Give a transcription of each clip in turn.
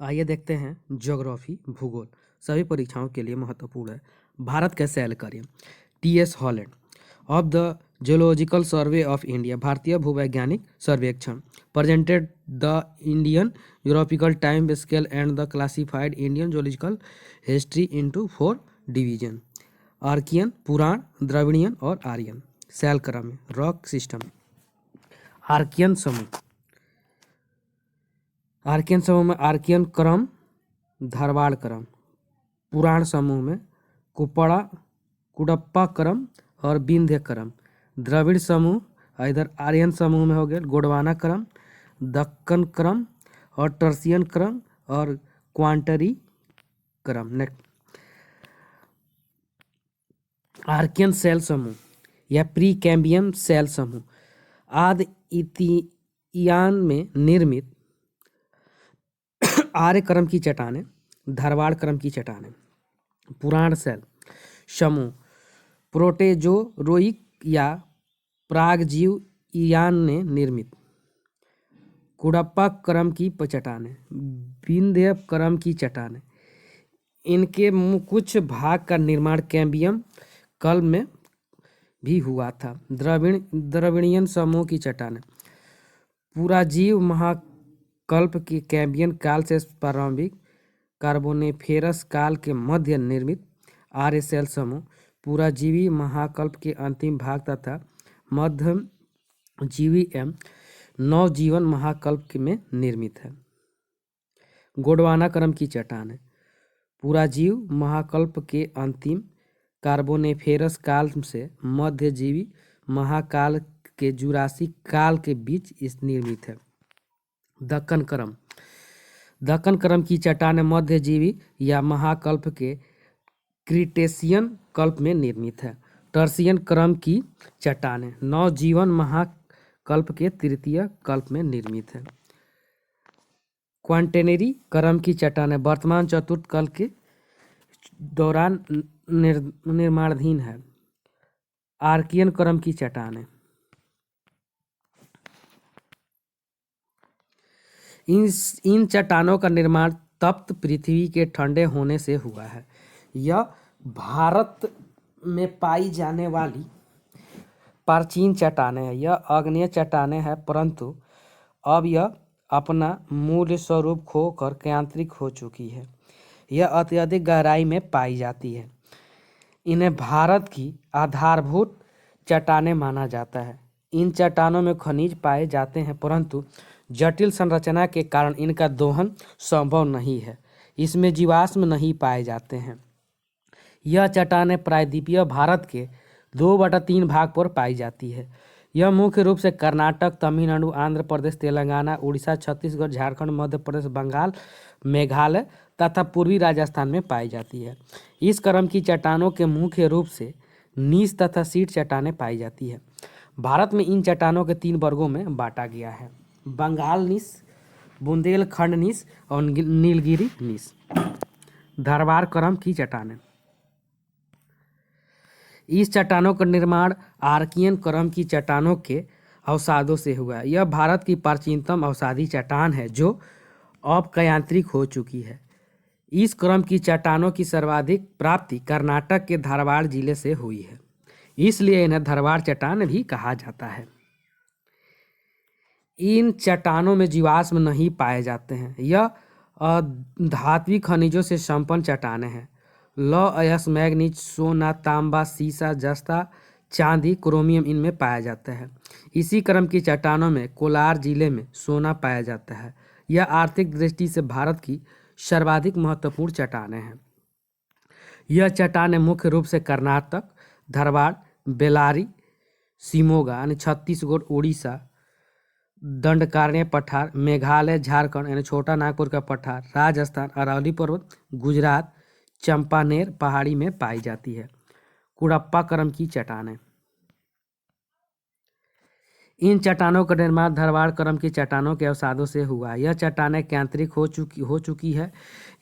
आइए देखते हैं ज्योग्राफी भूगोल सभी परीक्षाओं के लिए महत्वपूर्ण है। भारत का शैल कार्य T S. Holland of the geological survey of India भारतीय भूवैज्ञानिक सर्वेक्षण प्रेजेंटेड द इंडियन यूरोपिकल time scale and the classified Indian geological history into 4 division Archaean Purana Dravidian और आर्यन। शैल क्रम में रॉक सिस्टम आर्कियन समूह में आर्कियन क्रम धारवाड़ क्रम पुराण समूह में कुडप्पा क्रम और विंध्य क्रम द्रविड़ समूह इधर आर्यन समूह में हो गया गोंडवाना क्रम दक्कन क्रम और टर्सियन क्रम और क्वांटरी क्रम। नेक्स्ट आर्कियन सेल समूह या प्री कैम्बियम सेल समूह आदि इतियान में निर्मित आर्य क्रम की चट्टानें धारवाड़ क्रम की चट्टानें। पुराण सेल समूह प्रोटेजोरोइक या प्रागजीव इयान ने निर्मित कुडप्पा क्रम की चट्टानें विंध्य क्रम की चट्टानें। इनके कुछ भाग का निर्माण कैम्बियम कल्प में भी हुआ था। द्रविड़ियन समूह की चट्टानें पुराजीव महाकल्प के कैम्बियन काल से प्रारंभिक कार्बोनिफेरस काल के मध्य निर्मित आर्य सेल समूह पुराजीवी महाकल्प के अंतिम भाग तथा मध्यजीवी एवं नवजीवन महाकल्प में निर्मित है। गोंडवाना क्रम की चट्टानें पुराजीव महाकल्प के अंतिम कार्बोनिफेरस काल से मध्यजीवी महाकाल के जुरासिक काल के बीच निर्मित है। दक्कन क्रम की चट्टानें मध्यजीवी या महाकल्प के क्रीटेशियन कल्प में निर्मित है। टर्सियन क्रम की चट्टानें नवजीवन महाकल्प के तृतीय कल्प में निर्मित है। क्वांटेनरी क्रम की चट्टानें वर्तमान चतुर्थ कल्प के दौरान निर्माणाधीन है। आर्कियन क्रम की चट्टानें इन चट्टानों का निर्माण तप्त पृथ्वी के ठंडे होने से हुआ है। यह भारत में पाई जाने वाली प्राचीन चट्टानें हैं। यह आग्नेय चट्टानें हैं परंतु अब यह अपना मूल स्वरूप खोकर यांत्रिक हो चुकी है। यह अत्यधिक गहराई में पाई जाती है। इन्हें भारत की आधारभूत चट्टानें माना जाता है। इन चट्टानों में खनिज पाए जाते हैं परंतु जटिल संरचना के कारण इनका दोहन संभव नहीं है। इसमें जीवाश्म नहीं पाए जाते हैं। यह चट्टानें प्रायद्वीपीय भारत के 2/3 भाग पर पाई जाती है। यह मुख्य रूप से कर्नाटक तमिलनाडु आंध्र प्रदेश तेलंगाना उड़ीसा छत्तीसगढ़ झारखंड मध्य प्रदेश बंगाल मेघालय तथा पूर्वी राजस्थान में पाई जाती है। इस क्रम की चट्टानों के मुख्य रूप से नीस तथा सीट चट्टानें पाई जाती है। भारत में इन चट्टानों के 3 वर्गों में बांटा गया है बंगाल नीस बुंदेलखंड नीस और नीलगिरी नीस। धारवाड़ क्रम की चट्टानें इस चट्टानों का निर्माण आर्कियन क्रम की चट्टानों के अवसादों से हुआ है। यह भारत की प्राचीनतम अवसादी चट्टान है जो अब यांत्रिक हो चुकी है। इस क्रम की चट्टानों की सर्वाधिक प्राप्ति कर्नाटक के धारवाड़ जिले से हुई है, इसलिए इन्हें धारवाड़ चट्टान भी कहा जाता है। इन चट्टानों में जीवाश्म नहीं पाए जाते हैं। यह धात्विक खनिजों से संपन्न चट्टानें हैं। लौह अयस्क मैग्नीज सोना तांबा सीसा जस्ता चांदी क्रोमियम इनमें पाया जाता है। इसी क्रम की चट्टानों में कोलार जिले में सोना पाया जाता है। यह आर्थिक दृष्टि से भारत की सर्वाधिक महत्वपूर्ण चट्टानें हैं। यह चट्टानें मुख्य रूप से कर्नाटक धारवाड़ बेल्लारी शिमोगा यानी छत्तीसगढ़ उड़ीसा दंडकारण्य पठार मेघालय झारखंड यानी छोटा नागपुर का पठार राजस्थान अरावली पर्वत गुजरात चंपानेर पहाड़ी में पाई जाती है। कुडप्पा क्रम की चट्टानें इन चट्टानों का निर्माण धारवाड़ क्रम की चट्टानों के अवसादों से हुआ है। यह चट्टानें यांत्रिक हो चुकी है।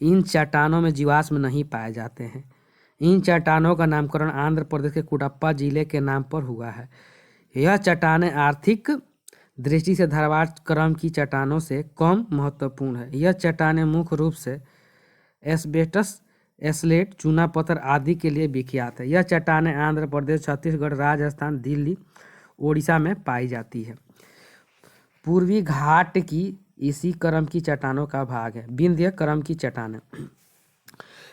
इन चट्टानों में जीवाश्म नहीं पाए जाते हैं। इन चट्टानों का नामकरण आंध्र प्रदेश के कुडप्पा जिले के नाम पर हुआ है। यह चट्टानें आर्थिक दृष्टि से धारवाड़ क्रम की चट्टानों से कम महत्वपूर्ण है। यह चट्टानें मुख्य रूप से एस्बेस्टस, एस्लेट, चूना पत्थर आदि के लिए विख्यात है। यह चट्टानें आंध्र प्रदेश, छत्तीसगढ़, राजस्थान, दिल्ली, ओडिशा में पाई जाती है। पूर्वी घाट की इसी क्रम की चट्टानों का भाग है। विंध्य क्रम की चट्टानें,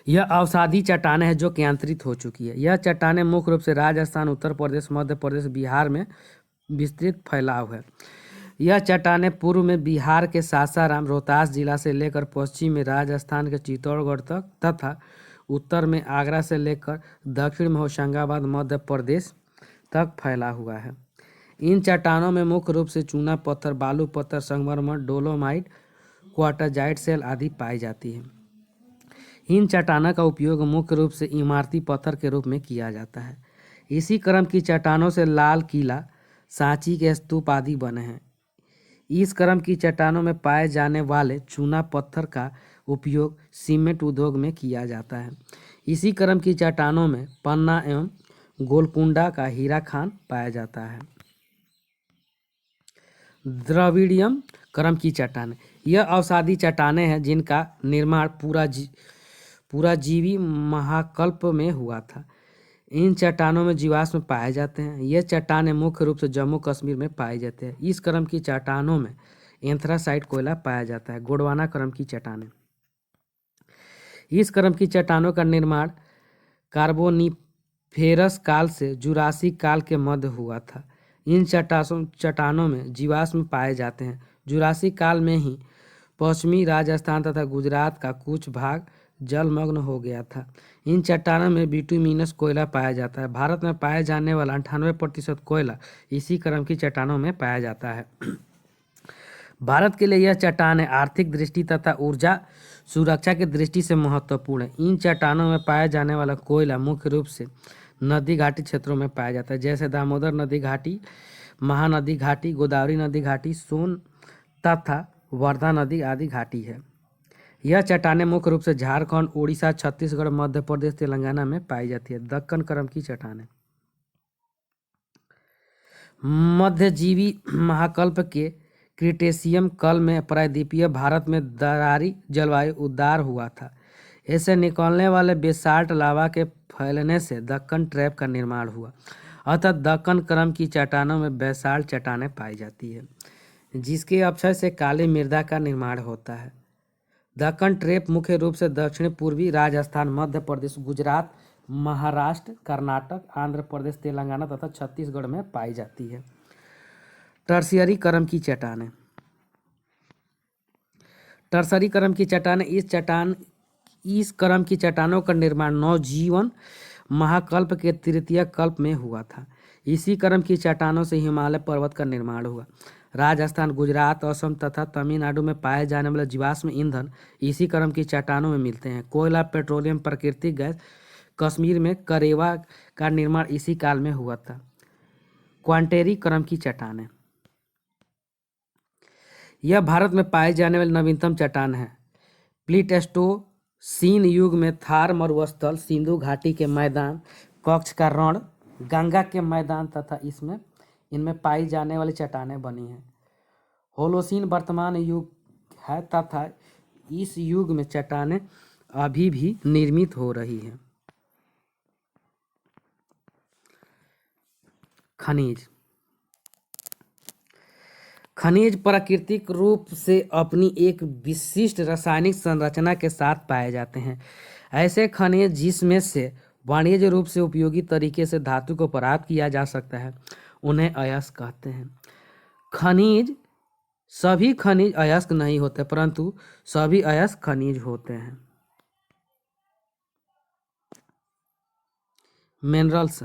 यह अवसादी चट्टानें है जो केंद्रित हो चुकी है। यह चट्टानें मुख्य रूप से राजस्थान, उत्तर प्रदेश, मध्य प्रदेश, बिहार में विस्तृत फैलाव है। यह चट्टानें पूर्व में बिहार के सासाराम, रोहतास जिला से लेकर पश्चिम में राजस्थान के चित्तौड़गढ़ तक तथा उत्तर में आगरा से लेकर दक्षिण में होशंगाबाद, मध्य प्रदेश तक फैला हुआ है। इन चट्टानों में मुख्य रूप से चूना पत्थर, बालू पत्थर, संगमरमर, डोलोमाइट, क्वार्टजाइट सेल आदि पाई जाती है। इन चट्टानों का उपयोग मुख्य रूप से इमारती पत्थर के रूप में किया जाता है। इसी क्रम की चट्टानों से लाल किला, सांची के स्तूप आदि बने हैं। इस क्रम की चट्टानों में पाए जाने वाले चूना पत्थर का उपयोग सीमेंट उद्योग में किया जाता है। इसी क्रम की चट्टानों में पन्ना एवं गोलकुंडा का हीरा खान पाया जाता है। द्रविड़ियम क्रम की चट्टानें, यह अवसादी चट्टानें हैं जिनका निर्माण पूरा जीवी महाकल्प में हुआ था। इन चट्टानों में जीवाश्म पाए जाते हैं। ये चट्टानें मुख्य रूप से जम्मू कश्मीर में पाए जाते हैं। इस क्रम की चट्टानों में एंथ्रासाइट कोयला पाया जाता है। गोंडवाना क्रम की चट्टानें, इस क्रम की चट्टानों का निर्माण कार्बोनिफेरस काल से जुरासिक काल के मध्य हुआ था। इन चट्टानों में जीवाश्म पाए जाते हैं। जुरासिक काल में ही पश्चिमी राजस्थान तथा गुजरात का कुछ भाग जलमग्न हो गया था। इन चट्टानों में बिटुमिनस कोयला पाया जाता है। भारत में पाए जाने वाला 98% कोयला इसी क्रम की चट्टानों में पाया जाता है। भारत के लिए यह चट्टानें आर्थिक दृष्टि तथा ऊर्जा सुरक्षा की दृष्टि से महत्वपूर्ण है। इन चट्टानों में पाया जाने वाला कोयला मुख्य रूप से नदी घाटी क्षेत्रों में पाया जाता है, जैसे दामोदर नदी घाटी, महानदी घाटी, गोदावरी नदी घाटी, सोन तथा वर्धा नदी आदि घाटी है। यह चट्टानें मुख्य रूप से झारखंड, उड़ीसा, छत्तीसगढ़, मध्य प्रदेश, तेलंगाना में पाई जाती है। दक्कन क्रम की चट्टानें मध्यजीवी महाकल्प के क्रिटेशियम काल में प्रायद्वीपीय भारत में दरारी जलवायु उदार हुआ था। इससे निकलने वाले बेसाल्ट लावा के फैलने से दक्कन ट्रैप का निर्माण हुआ। अतः दक्कन क्रम की चट्टानों में बेसाल्ट चट्टानें पाई जाती है, जिसके अपक्षय से काली मृदा का निर्माण होता है। दक्कन ट्रैप मुख्य रूप से दक्षिण पूर्वी राजस्थान, मध्य प्रदेश, गुजरात, महाराष्ट्र, कर्नाटक, आंध्र प्रदेश, तेलंगाना तथा छत्तीसगढ़ में पाई जाती है। टर्शियरी क्रम की चट्टानें, टर्शरी क्रम की चट्टानें, इस क्रम की चट्टानों का निर्माण नवजीवन महाकल्प के तृतीय कल्प में हुआ था। इसी क्रम की चट्टानों से हिमालय पर्वत का निर्माण हुआ। राजस्थान, गुजरात, असम तथा तमिलनाडु में पाए जाने वाले जीवाश्म ईंधन इसी क्रम की चट्टानों में मिलते हैं। कोयला, पेट्रोलियम, प्राकृतिक गैस, कश्मीर में करेवा का निर्माण इसी काल में हुआ था। क्वांटेरी क्रम की चट्टानें, यह भारत में पाए जाने वाली नवीनतम चट्टान है। प्लीस्टोसीन युग में थार मरुस्थल, सिंधु घाटी के मैदान, कच्छ का रण, गंगा के मैदान तथा इनमें पाई जाने वाली चट्टानें बनी हैं। होलोसीन वर्तमान युग है तथा इस युग में चट्टानें अभी भी निर्मित हो रही हैं। खनिज प्राकृतिक रूप से अपनी एक विशिष्ट रासायनिक संरचना के साथ पाए जाते हैं। ऐसे खनिज जिसमें से वाणिज्य रूप से उपयोगी तरीके से धातु को प्राप्त किया जा सकता है, उन्हें अयस्क कहते हैं। सभी खनिज अयस्क नहीं होते, परंतु सभी अयस्क खनिज होते हैं। Minerals,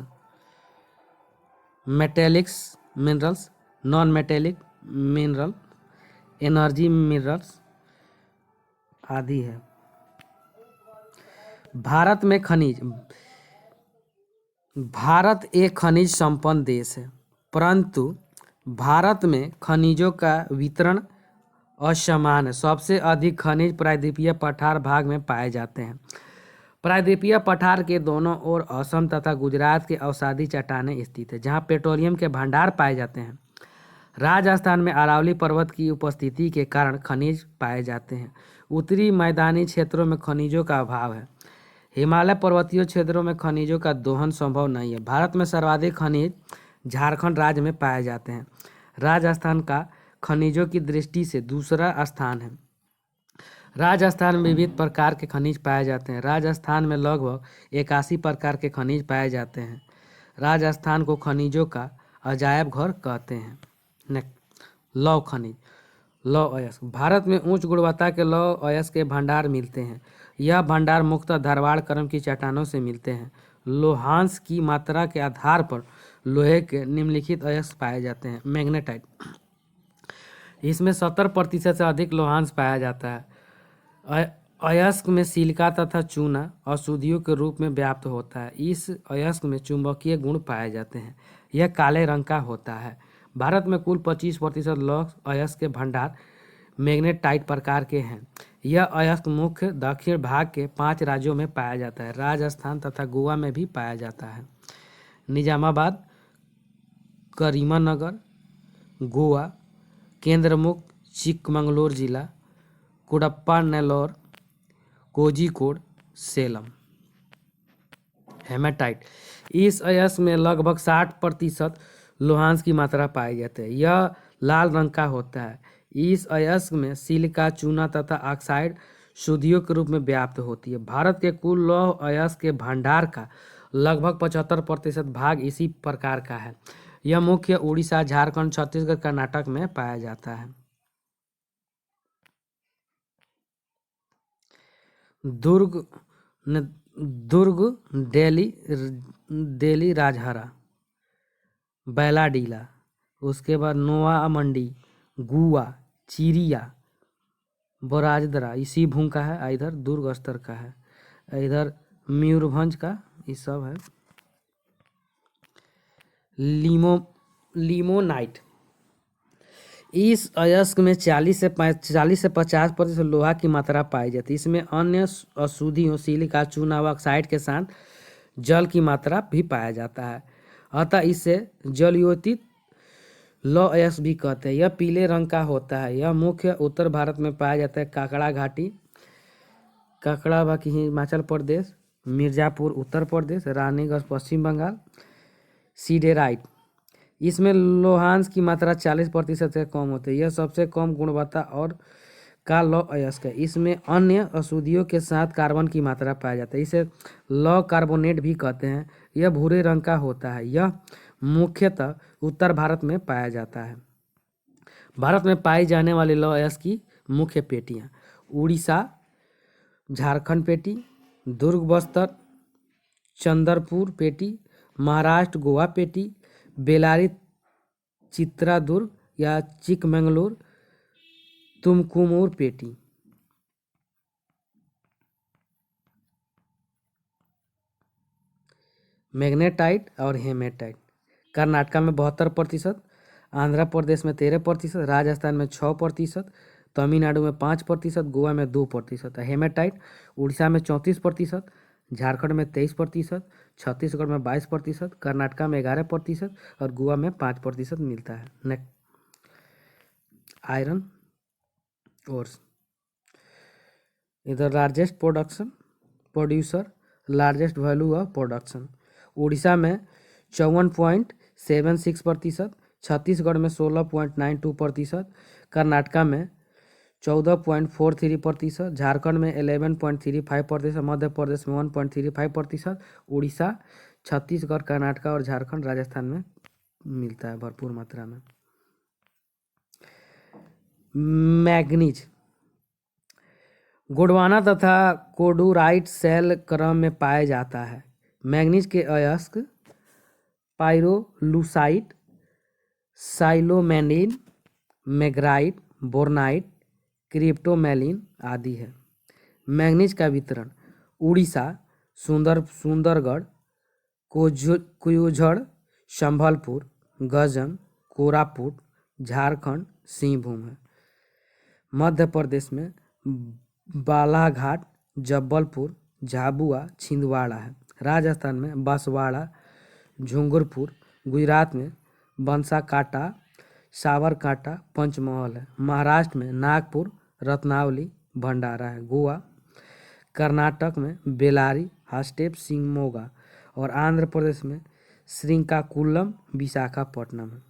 metallics minerals, non metallic mineral, energy minerals आदि है। भारत एक खनिज संपन्न देश है, परंतु भारत में खनिजों का वितरण असमान है। सबसे अधिक खनिज प्रायद्वीपीय पठार भाग में पाए जाते हैं। प्रायद्वीपीय पठार के दोनों ओर असम तथा गुजरात के अवसादी चट्टानें स्थित है, जहां पेट्रोलियम के भंडार पाए जाते हैं। राजस्थान में अरावली पर्वत की उपस्थिति के कारण खनिज पाए जाते हैं। उत्तरी मैदानी क्षेत्रों में खनिजों का अभाव है। हिमालय पर्वतीय क्षेत्रों में खनिजों का दोहन संभव नहीं है। भारत में सर्वाधिक खनिज झारखंड राज्य में पाए जाते हैं। राजस्थान का खनिजों की दृष्टि से दूसरा स्थान है। राजस्थान में विविध प्रकार के खनिज पाए जाते हैं। राजस्थान में लगभग 81 प्रकार के खनिज पाए जाते हैं। राजस्थान को खनिजों का अजायब घर कहते हैं। लौह खनिज, लौह अयस्क। भारत में उच्च गुणवत्ता के लौह अयस्क के भंडार मिलते हैं। यह भंडार मुख्यतः धारवाड़ क्रम की चट्टानों से मिलते हैं। लोहांश की मात्रा के आधार पर लोहे के निम्नलिखित अयस्क पाए जाते हैं। मैग्नेटाइट, इसमें 70% से अधिक लोहांश पाया जाता है। अयस्क में सिलिका तथा चूना अशुद्धियों के रूप में व्याप्त होता है। इस अयस्क में चुंबकीय गुण पाए जाते हैं। यह काले रंग का होता है। भारत में कुल 25% लौह अयस्क के भंडार मैग्नेटाइट प्रकार के हैं। यह अयस्क मुख्य दक्षिण भाग के 5 राज्यों में पाया जाता है। राजस्थान तथा गोवा में भी पाया जाता है। निजामाबाद, करीमनगर, गोवा, केंद्रमुख चिकमंगलूर जिला, कुडप्पा नेल्लोर, कोझिकोड, सेलम। हेमेटाइट, इस अयस्क में लगभग 60% लोहांश की मात्रा पाई जाती है। यह लाल रंग का होता है। इस अयस्क में सिलिका, चूना तथा ऑक्साइड शुद्धियों के रूप में व्याप्त होती है। भारत के कुल लौह अयस्क के भंडार का लगभग 75% भाग इसी प्रकार का है। यह मुख्य उड़ीसा, झारखंड, छत्तीसगढ़, कर्नाटक में पाया जाता है। दुर्ग, दिल्ली राजहरा, बैलाडीला, उसके बाद नोआ मंडी, गुआ, चिरिया, बराजदरा इसी भूमि का है। इधर दुर्ग स्तर का है, इधर मयूरभंज का, ये सब है। लिमोनाइट, इस अयस्क में 40 से 50% लोहा की मात्रा पाई जाती है। इसमें अन्य अशुद्धियों सिलिका, चूना व ऑक्साइड के साथ जल की मात्रा भी पाया जाता है। अतः इसे जलयोतित लौह अयस्क भी कहते हैं। यह पीले रंग का होता है। यह मुख्य उत्तर भारत में पाया जाता है। काकड़ा घाटी, काकड़ा बाकी हिमाचल प्रदेश, मिर्जापुर उत्तर प्रदेश, रानीगंज पश्चिम बंगाल। सीडेराइट, इसमें लोहांश की मात्रा 40% से कम होती है। यह सबसे कम गुणवत्ता और का लौह अयस्क है। इसमें अन्य अशुद्धियों के साथ कार्बन की मात्रा पाया जाता है। इसे लौह कार्बोनेट भी कहते हैं। यह भूरे रंग का होता है। यह मुख्यतः उत्तर भारत में पाया जाता है। भारत में पाई जाने वाली लौह अयस्क की मुख्य पेटियाँ: उड़ीसा, झारखंड पेटी, दुर्ग बस्तर, चंद्रपुर पेटी, महाराष्ट्र गोवा पेटी, बेलारी चित्रादुर्ग या चिकमंगलूर, तुमकुमुर पेटी। मैग्नेटाइट और हेमेटाइट, कर्नाटक में 72%, आंध्र प्रदेश में 13%, राजस्थान में 6%, तमिलनाडु में 5%, गोवा में 2% है। हेमेटाइट उड़ीसा में 34%, झारखंड में 23%, छत्तीसगढ़ में 22%, कर्नाटक में 11% और गोवा में 5% मिलता है। नेक्स्ट, आयरन ओर्स, इधर largest producer, largest value of production. Orissa में 54.76%, छत्तीसगढ़ में 16.92%, कर्नाटक में 14.43%, झारखंड में 11.35%, मध्य प्रदेश में 1.35%। उड़ीसा, छत्तीसगढ़, कर्नाटक और झारखंड, राजस्थान में मिलता है भरपूर मात्रा में। मैग्नीज, गोंडवाना तथा कोडुराइट शैल क्रम में पाया जाता है। मैग्नीज के अयस्क पाइरोलूसाइट, साइलोमेनिन, मैग्राइट, बोर्नाइट, क्रिप्टोमेलिन आदि है। मैग्नीज का वितरण: उड़ीसा, सुंदरगढ़, कुयोझड़, संभलपुर, गंजम, कोरापुट, झारखंड, सिंहभूम है। मध्य प्रदेश में बालाघाट, जबलपुर, झाबुआ, छिंदवाड़ा है। राजस्थान में बांसवाड़ा, झुंझुनपुर, गुजरात में बनासकांठा, साबरकांठा पंचमहल है। महाराष्ट्र में नागपुर, रत्नावली, भंडारा है। गोवा, कर्नाटक में बेलारी, हास्टेप, शिवमोगा और आंध्र प्रदेश में श्रीकाकुलम, विशाखापट्टनम है।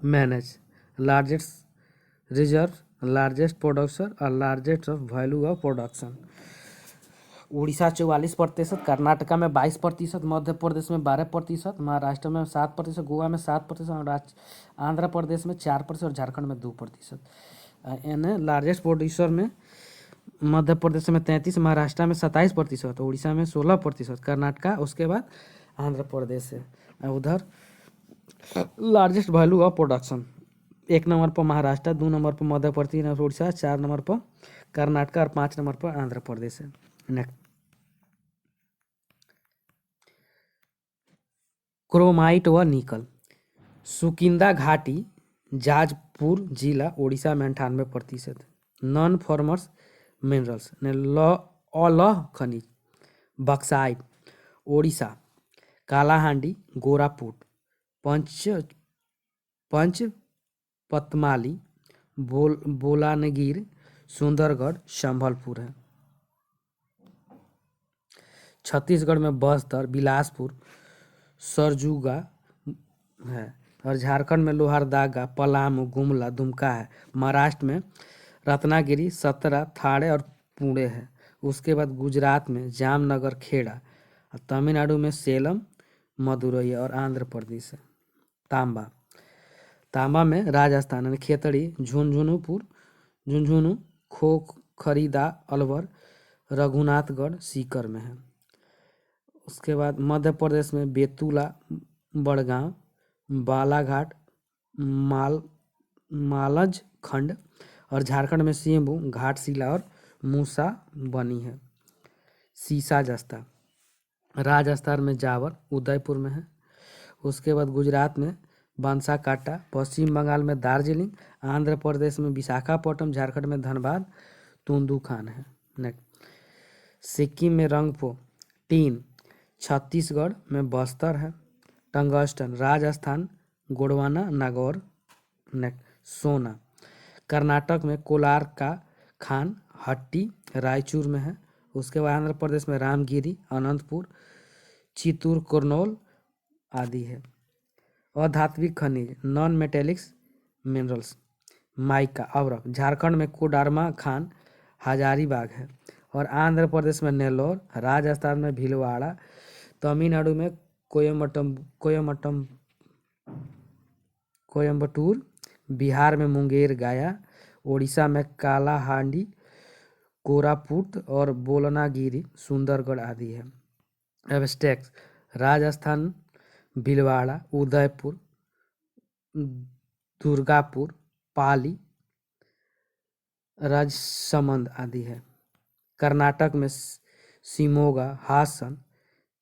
Manganese largest reserve, largest production और largest of value of production. Odisha 44%, Karnataka में 22%, मध्य प्रदेश में 12%, महाराष्ट्र में 7%, गोवा में 7% और आंध्र प्रदेश में 4% और झारखंड में 2%। यानी लार्जेस्ट प्रोड्यूसर में मध्य प्रदेश में 33%, महाराष्ट्र में 27%, उड़ीसा में 16%, कर्नाटका, उसके बाद आंध्र प्रदेश है। उधर largest value of production 1 number पर महाराष्ट्र, 2 नंबर पर मध्य प्रदेश, उड़ीसा, 4 नंबर पर कर्नाटका और 5 नंबर पर आंध्र प्रदेश है। नेक्स्ट, क्रोमाइट व निकल। सुकिंदा घाटी, जाजपुर जिला, उड़ीसा में 98%। नॉन फॉर्मर्स मिनरल्स लौह खनिज, बक्साइट, उड़ीसा, कालाहांडी, गोरापुट, पंचपतमाली, बोलानगिर, सुंदरगढ़, संभलपुर है। छत्तीसगढ़ में बस्तर, बिलासपुर, सरजुगा है और झारखंड में लोहरदगा, पलामू, गुमला, दुमका है। महाराष्ट्र में रत्नागिरी, सतना, थाने और पुणे है। उसके बाद गुजरात में जामनगर, खेड़ा, तमिलनाडु में सेलम, मदुरई और आंध्र प्रदेश है। तांबा में राजस्थान में खेतड़ी, झुंझुनू, खोखरीदा, अलवर, रघुनाथगढ़, सीकर में है। उसके बाद मध्य प्रदेश में बेतुला, बड़गांव, बालाघाट, मालज खंड और झारखंड में सिंहभू, घाटशिला और मूसा बनी है। सीसा जस्ता राजस्थान में जावर, उदयपुर में है। उसके बाद गुजरात में बंसाकाटा, पश्चिम बंगाल में दार्जिलिंग, आंध्र प्रदेश में विशाखापट्टनम, झारखंड में धनबाद, तुंदुखान है। नेक्स्ट, सिक्किम में रंगपो टीन, छत्तीसगढ़ में बस्तर है। टंगस्टन राजस्थान, गोंडवाना, नागौर। नेक्स्ट, सोना कर्नाटक में कोलार का खान, हट्टी, रायचूर में है। उसके बाद आंध्र प्रदेश में रामगिरी, अनंतपुर, चित्तूर, कुर्नूल आदि है। अधात्विक खनिज नॉन मेटेलिक्स मिनरल्स, माइका, अवरक, झारखंड में कोडरमा खान, हजारीबाग है और आंध्र प्रदेश में नेल्लोर, राजस्थान में भीलवाड़ा, तमिलनाडु में कोयम्बटूर, बिहार में मुंगेर, गया, उड़ीसा में कालाहांडी, कोरापुट और बोलनागिरी, सुंदरगढ़ आदि है। एब्स्ट्रैक्ट राजस्थान भीलवाड़ा, उदयपुर, दुर्गापुर, पाली, राजसमंद आदि है। कर्नाटक में शिमोगा, हासन,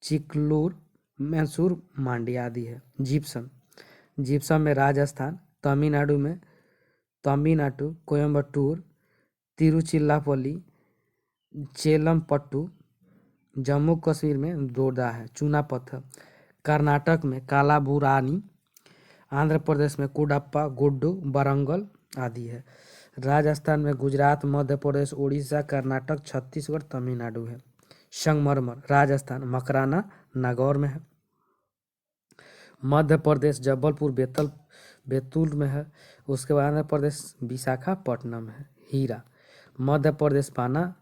चिकलूर, मैसूर, मांडी आदि है। जिप्सम में राजस्थान, तमिलनाडु में कोयम्बटूर, तिरुचिरापल्ली, चेलमपट्टू, जम्मू कश्मीर में दोदा है। चूना पत्थर कर्नाटक में कालाबुरानी, आंध्र प्रदेश में कुडप्पा, गुड्डू, वारंगल आदि है। राजस्थान में गुजरात, मध्य प्रदेश, उड़ीसा, कर्नाटक, छत्तीसगढ़, तमिलनाडु है। संगमरमर राजस्थान, मकराना, नागौर में है। मध्य प्रदेश जबलपुर, बैतूल में है। उसके बाद आंध्र प्रदेश विशाखापट्टनम है। हीरा मध्य प्रदेश पाना,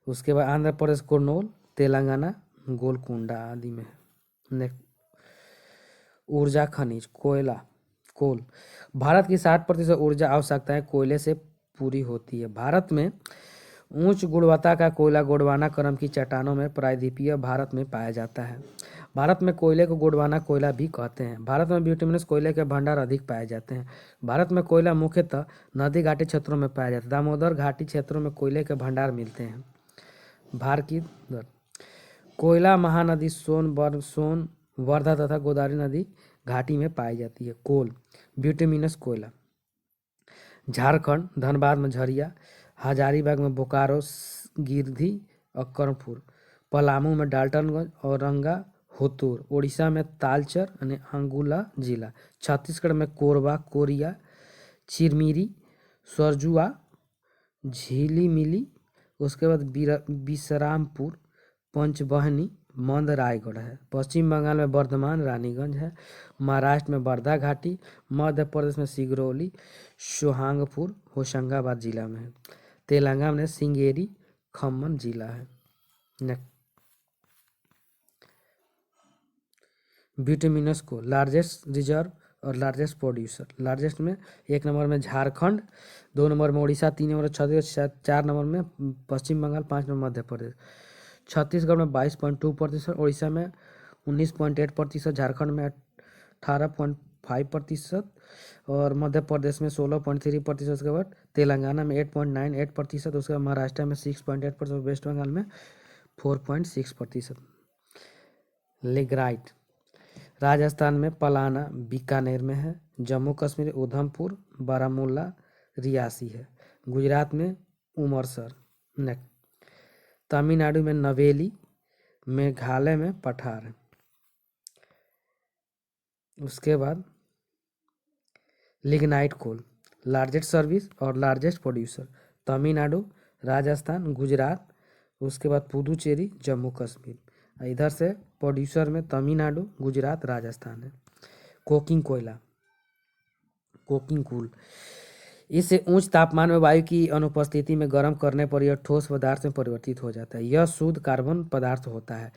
उसके बाद आंध्र प्रदेश कुर्नूल, तेलंगाना गोलकुंडा आदि में है। नेक्स्ट, ऊर्जा खनिज कोल भारत की 60% ऊर्जा आवश्यकताएं कोयले से पूरी होती है। भारत में उच्च गुणवत्ता का कोयला गोंडवाना क्रम की चट्टानों में प्रायद्वीपीय भारत में पाया जाता है। भारत में कोयले को गोंडवाना कोयला भी कहते हैं। भारत में बिटुमिनस कोयले के भंडार अधिक पाए जाते हैं। भारत में कोयला मुख्यतः नदी घाटी क्षेत्रों में पाया जाता है। दामोदर घाटी क्षेत्रों में कोयले के भंडार मिलते हैं। भार की दर कोयला महानदी सोन, वर्धा तथा गोदावरी नदी घाटी में पाई जाती है। कोल बिटुमिनस कोयला झारखंड, धनबाद में झरिया, हजारीबाग में बोकारो, गिरिधि और कर्णपुर, पलामू में डाल्टनगंज, औरंगा, होतुर। उड़ीसा में तालचर અને अंगुला जिला। छत्तीसगढ़ में कोरबा, कोरिया, चिरमिरी, सरजुआ, झिलीमिली। उसके बाद विश्रामपुर, पंचबहनी, मंद रायगढ़ है। पश्चिम बंगाल में बर्धमान, रानीगंज है। महाराष्ट्र में वर्धा घाटी। मध्य प्रदेश में सिगरौली, सोहागपुर, होशंगाबाद जिला में है। तेलंगाना में सिंगेरी, खम्मम जिला है। विटामिनस को लार्जेस्ट रिजर्व और लार्जेस्ट प्रोड्यूसर। लार्जेस्ट में 1 नंबर में झारखंड, 2 नंबर में उड़ीसा, 3 नंबर में छत्तीसगढ़, 4 नंबर में पश्चिम बंगाल, 5 नंबर मध्य प्रदेश। छत्तीसगढ़ में 22.2%, उड़ीसा में 19.8%, झारखंड में 18.5% और मध्य प्रदेश में 16.3%। उसके बाद तेलंगाना में 8.98%, उसके बाद महाराष्ट्र में 6.8%, वेस्ट बंगाल में 4.6%। लिग्राइट राजस्थान में पलाना, बीकानेर में है। जम्मू कश्मीर उधमपुर, बारामूला, रियासी है। गुजरात में उमरसर। तमिलनाडु में नवेली, मेघालय में पठार है। उसके बाद लिग्नाइट कोल, लार्जेस्ट सर्विस और लार्जेस्ट प्रोड्यूसर। तमिलनाडु, राजस्थान, गुजरात, उसके बाद पुदुचेरी, जम्मू कश्मीर। इधर से प्रोड्यूसर में तमिलनाडु, गुजरात, राजस्थान है। कोकिंग कोयला, कोकिंग कोल, इसे उच्च तापमान में वायु की अनुपस्थिति में गर्म करने पर यह ठोस पदार्थ में परिवर्तित हो जाता है। यह शुद्ध कार्बन पदार्थ होता है।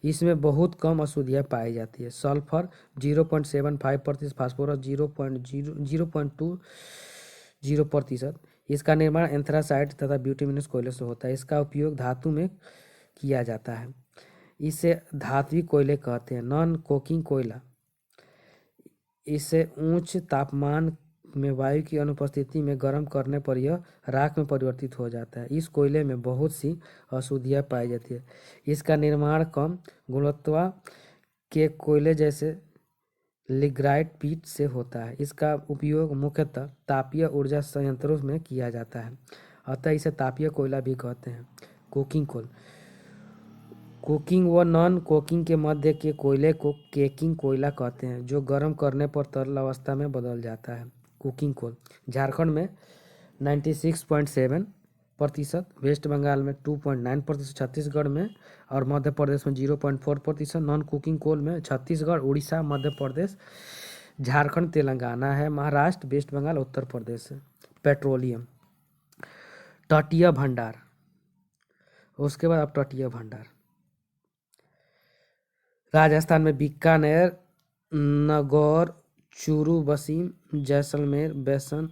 इसमें बहुत कम अशुद्धियाँ पाई जाती है। Sulphur 0.75%, phosphorus 0.20%। इसका निर्माण एंथ्रासाइट तथा बिटुमिनस कोयले से होता है। इसका उपयोग धातु में किया जाता है। इसे धात्विक कोयले कहते हैं। नॉन कोकिंग कोयला, इसे उच्च तापमान में वायु की अनुपस्थिति में गर्म करने पर यह राख में परिवर्तित हो जाता है। इस कोयले में बहुत सी अशुद्धियाँ पाई जाती है। इसका निर्माण कम गुणवत्ता के कोयले जैसे लिग्नाइट पीट से होता है। इसका उपयोग मुख्यतः तापीय ऊर्जा संयंत्रों में किया जाता है, अतः इसे तापीय कोयला भी कहते हैं। कोकिंग कोल, कुकिंग व नॉन कुकिंग के मध्य के कोयले को केकिंग कोयला कहते हैं, जो गर्म करने पर तरल अवस्था में बदल जाता है। कुकिंग कोल झारखंड में 96.7%, वेस्ट बंगाल में 2.9%, छत्तीसगढ़ में और मध्य प्रदेश में 0.4%। नॉन कुकिंग कोल में छत्तीसगढ़, उड़ीसा, मध्य प्रदेश, झारखंड, तेलंगाना है। महाराष्ट्र, वेस्ट बंगाल, उत्तर प्रदेश है। पेट्रोलियम, तटीय भंडार, उसके बाद अब तटीय भंडार। राजस्थान में बीकानेर, नागौर, चूरू, वसीम, जैसलमेर, बैसन,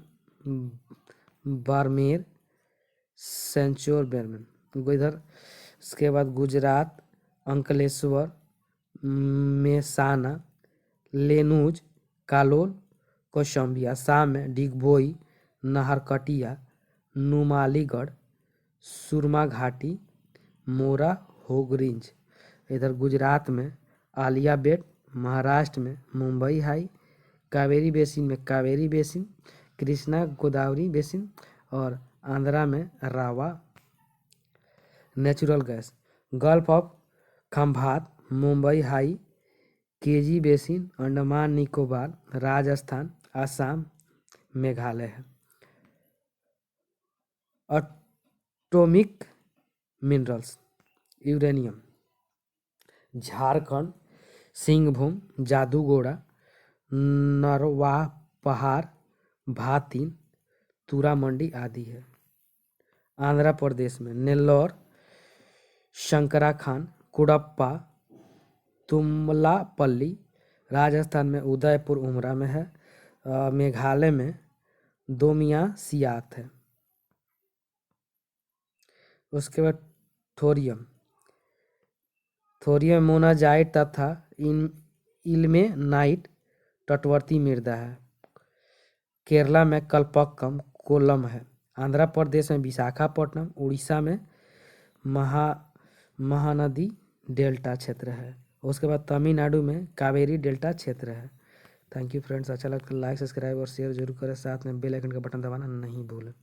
बाड़मेर, सेंचौर, बेरमन। इधर इसके बाद गुजरात, अंकलेश्वर, मेहसाना, लेनूज, कालोल, कौशाम्बी। असम में डिगबोई, नाहरकटिया, नुमालीगढ़, सुरमा घाटी, मोरा, होगरिंज। इधर गुजरात में आलिया बेट, महाराष्ट्र में मुंबई हाई, कावेरी बेसिन में कावेरी बेसिन, कृष्णा गोदावरी बेसिन और आंध्रा में Ravva. Natural gas, gulf of Khambhat, Mumbai high, KG basin, Andaman Nicobar, Rajasthan, Assam, Meghalaya है। Atomic minerals, uranium, Jharkhand, Singhbhum, Jaduguda, Narwapahar, Bhatin, तुरामंडी आदि है। आंध्र प्रदेश में नेल्लोर, शंकराखान, कुडप्पा, तुमलापल्ली। राजस्थान में उदयपुर, उमरा में है। मेघालय में दोमिया सियात है। उसके बाद थोरियम, थोरियम मोनाजाइट तथा इल्मेनाइट तटवर्ती मृदा है। केरला में कल्पक्कम, कोल्लम है। आंध्र प्रदेश में विशाखापट्टनम, उड़ीसा में महानदी डेल्टा क्षेत्र है। उसके बाद तमिलनाडु में कावेरी डेल्टा क्षेत्र है। थैंक यू फ्रेंड्स, अच्छा लगता है लाइक, सब्सक्राइब और शेयर जरूर करें। साथ में बेल आइकन का बटन दबाना नहीं भूलें।